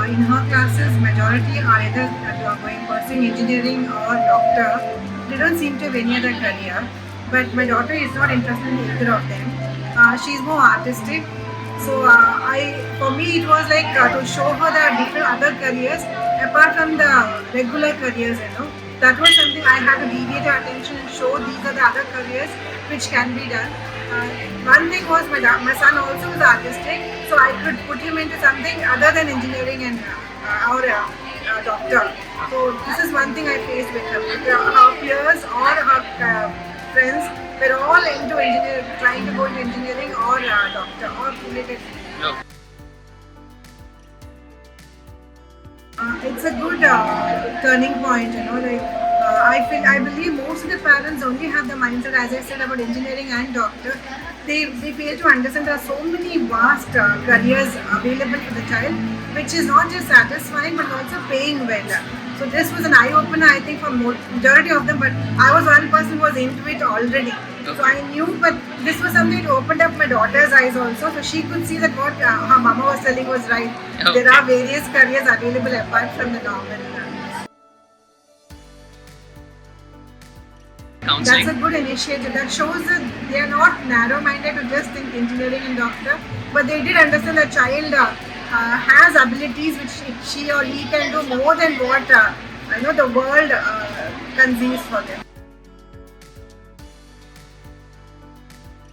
in her classes, majority are either going pursuing engineering or doctor. They don't seem to have any other career. But my daughter is not interested in either of them. She's more artistic. So for me, it was like to show her the different other careers apart from the regular careers. That was something I had to deviate her attention and show these are the other careers which can be done. One thing was my son also was artistic, so I could put him into something other than engineering and or doctor. So this is one thing I faced with her. Her peers or her friends were all into engineering, trying to go into engineering or doctor or related. No. It's a good turning point, I believe most of the parents only have the mindset, as I said, about engineering and doctor. They fail to understand there are so many vast careers available for the child, which is not just satisfying but also paying well. So this was an eye-opener, I think, for majority of them. But I was one person who was into it already. So I knew, but this was something that opened up my daughter's eyes also. So she could see that what her mama was telling was right. Okay. There are various careers available apart from the normal. Counseling. That's a good initiative. That shows that they are not narrow-minded to just think engineering and doctor, but they did understand that child has abilities which she or he can do more than what the world conceives for them.